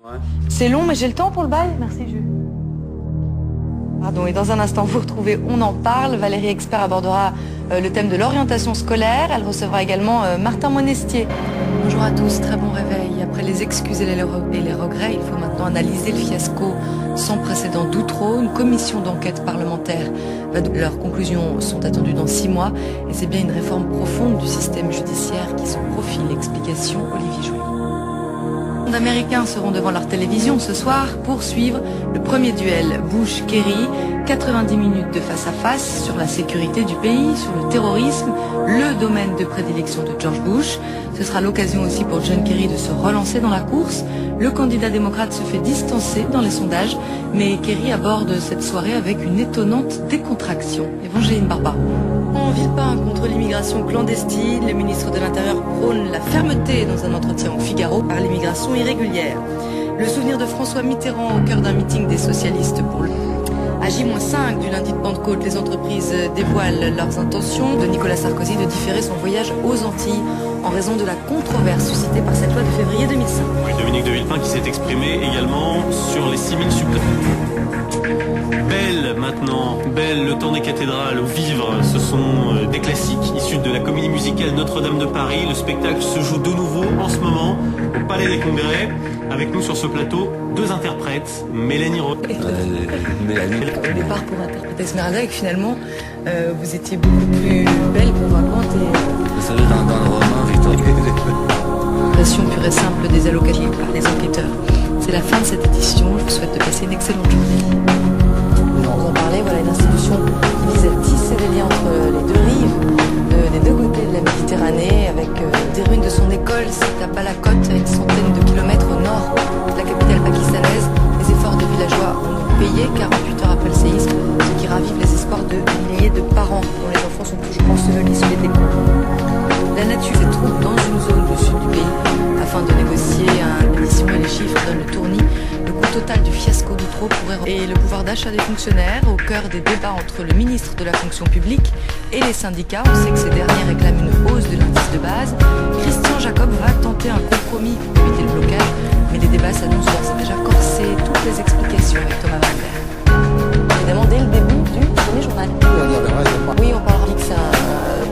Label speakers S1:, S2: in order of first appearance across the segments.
S1: Ouais.
S2: C'est long, mais j'ai le temps pour le bal. Merci, Jules. Pardon, et dans un instant, vous retrouvez On en parle. Valérie Expert abordera le thème de l'orientation scolaire. Elle recevra également Martin Monestier. Bonjour à tous, très bon réveil. Après les excuses et les regrets, il faut maintenant analyser le fiasco sans précédent d'Outreau. Une commission d'enquête parlementaire, leurs conclusions sont attendues dans 6 mois. Et c'est bien une réforme profonde du système judiciaire qui se profile. Explication, Olivier Jouy. Les Américains seront devant leur télévision ce soir pour suivre le premier duel Bush-Kerry, 90 minutes de face à face sur la sécurité du pays, sur le terrorisme, le domaine de prédilection de George Bush. Ce sera l'occasion aussi pour John Kerry de se relancer dans la course. Le candidat démocrate se fait distancer dans les sondages, mais Kerry aborde cette soirée avec une étonnante décontraction. Évangéline Barba. En Villepin contre l'immigration clandestine, le ministre de l'Intérieur prône la fermeté dans un entretien au Figaro par l'immigration irrégulière. Le souvenir de François Mitterrand au cœur d'un meeting des socialistes pour le à J-5 du lundi de Pentecôte, les entreprises dévoilent leurs intentions de Nicolas Sarkozy de différer son voyage aux Antilles en raison de la controverse suscitée par cette loi de février 2005.
S1: Oui, Dominique de Villepin qui s'est exprimé également sur les 6000 supplémentaires. Belle maintenant, Belle, le temps des cathédrales, au Vivre, ce sont des classiques issus de la comédie musicale Notre-Dame de Paris. Le spectacle se joue de nouveau en ce moment au Palais des Congrès. Avec nous sur ce plateau, 2 interprètes, Mélanie Roth.
S2: Mélanie. Au départ pour interpréter Esmeralda et que finalement vous étiez beaucoup plus belle, convaincante et...
S3: Vous savez, dans le roman, Victor.
S2: Passion pure et simple des allocations par les enquêteurs. C'est la fin de cette édition, je vous souhaite de passer une excellente journée. Vous en parlez, voilà une institution qui vise à tisser des liens entre les deux rives, des deux côtés de la Méditerranée, avec des ruines de son école, c'est à Balakot, à une centaine de kilomètres au nord de la capitale pakistanaise. Les efforts des villageois ont payé 48 heures après le séisme, ce qui ravive les espoirs de milliers de parents dont les enfants sont toujours ensevelis sous les décombres. La nature se trouve dans une zone du sud du pays afin de négocier une mission et les chiffres donnent le tournis. Le coût total du fiasco d'Outreau pourrait et le pouvoir d'achat des fonctionnaires au cœur des débats entre le ministre de la fonction publique et les syndicats. On sait que ces derniers réclament une hausse de l'indice de base. Christian Jacob va tenter un compromis pour éviter le blocage, mais les débats s'annoncent d'ores et déjà corsés. Toutes les explications avec Thomas Valbert. Évidemment, dès le début du premier journal. Oui, on parlera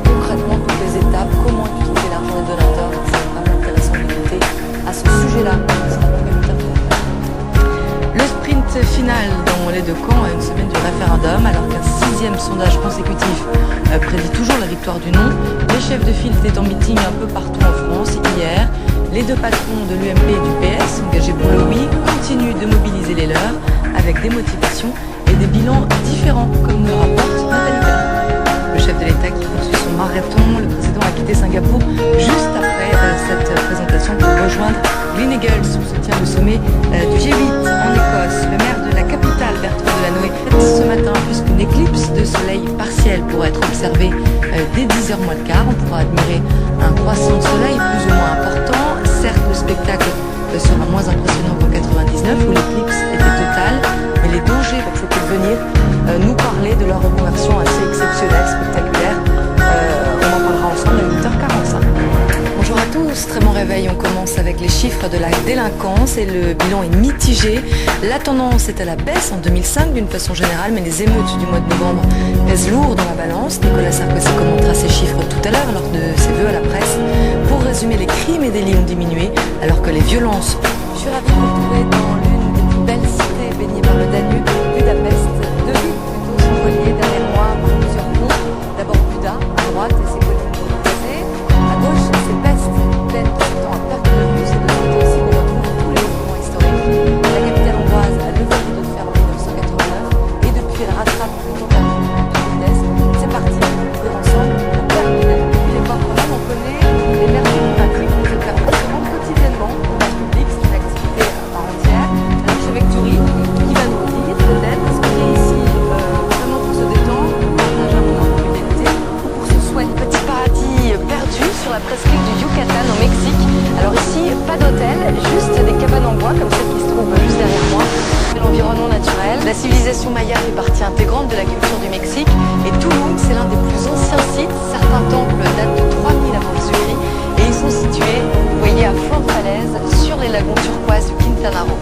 S2: concrètement toutes les étapes, comment utiliser l'argent des donateurs. C'est vraiment intéressant d'écouter à ce sujet-là. Le sprint final dans les 2 camps à une semaine du référendum, alors qu'un 6e sondage consécutif prédit toujours la victoire du non. Les chefs de file étaient en meeting un peu partout en France hier. Les 2 patrons de l'UMP et du PS, engagés pour le oui, continuent de mobiliser les leurs avec des motivations et des bilans différents, comme nous rapporte Nathalie Perrin. Le chef de l'État qui poursuit son marathon, le président a quitté Singapour juste après cette présentation pour rejoindre Glen Eagles où se tient le sommet du G8 en Écosse. Le maire de la capitale, Bertrand Delanoë, ce matin, puisqu'une éclipse de soleil partielle pourra être observée dès 10h moins le quart. On pourra admirer un croissant de soleil plus ou moins important. Certes, le spectacle sera moins impressionnant qu'en 99 où l'éclipse était totale, mais les dangers d'accepter de venir nous parler de leur reconversion assez exceptionnelle, spectaculaire. On en parlera ensemble à 8h45. Bonjour à tous, très bon réveil. On commence avec les chiffres de la délinquance et le bilan est mitigé. La tendance est à la baisse en 2005 d'une façon générale, mais les émeutes du mois de novembre pèsent lourd dans la balance. Nicolas Sarkozy commentera ces chiffres tout à l'heure lors de ses vœux à la presse. Pour résumer, les crimes et délits ont diminué alors que les violences... Je suis ravie de vous retrouver dans l'une des plus belles cités baignées par le Danube, Budapest. 2 villes plutôt sont reliées derrière moi par plusieurs ponts. D'abord Buda, à droite, et ses collines croisées. À gauche, c'est Pest, pleine de temps à perte de vue. C'est de l'autre côté aussi qu'on retrouve tous les monuments historiques. La capitale hongroise a levé le rideau de fer en 1989 et depuis elle rattrape le temps perdu de vitesse. C'est parti, vivre ensemble, on termine. Depuis l'époque romaine, on connaît les mers démocratiques qui se permettent de se rendre quotidiennement au place public. C'est une activité à part entière. L'archevêque Thury qui va nous dire peut-être parce qu'on est ici vraiment pour se détendre, partager un moment de convivialité ou pour se soigner. Petit paradis perdu sur la presqu'île du Yucatan au Mexique. Alors ici, pas d'hôtel, juste des cabanes en bois comme celle qui se trouve juste derrière moi. C'est l'environnement naturel. La civilisation maya fait partie intégrante de la culture du Mexique et Tulum, c'est l'un des plus anciens sites. Certains temples datent de 3000 avant Jésus-Christ et ils sont situés, vous voyez, à flanc de falaise sur les les lagons turquoises du Quintana Roo.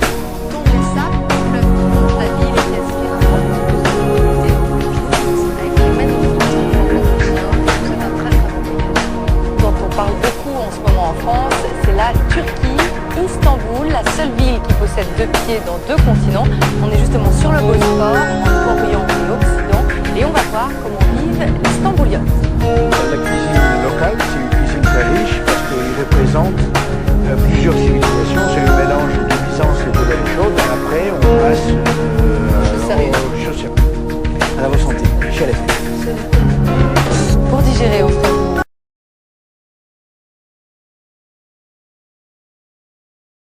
S2: Dont les sables complètement la ville est quasi dont on parle beaucoup en ce moment en France, c'est la Turquie, Istanbul, la seule ville qui possède 2 pieds dans 2 continents. On est justement sur le Bosphore, entre Orient et Occident, et on va voir comment vivent les Istanbuliotes.
S3: La cuisine locale, c'est une cuisine très riche parce qu'il représente plusieurs civilisations. C'est le mélange de Byzance et de l'Égypte. Après, on passe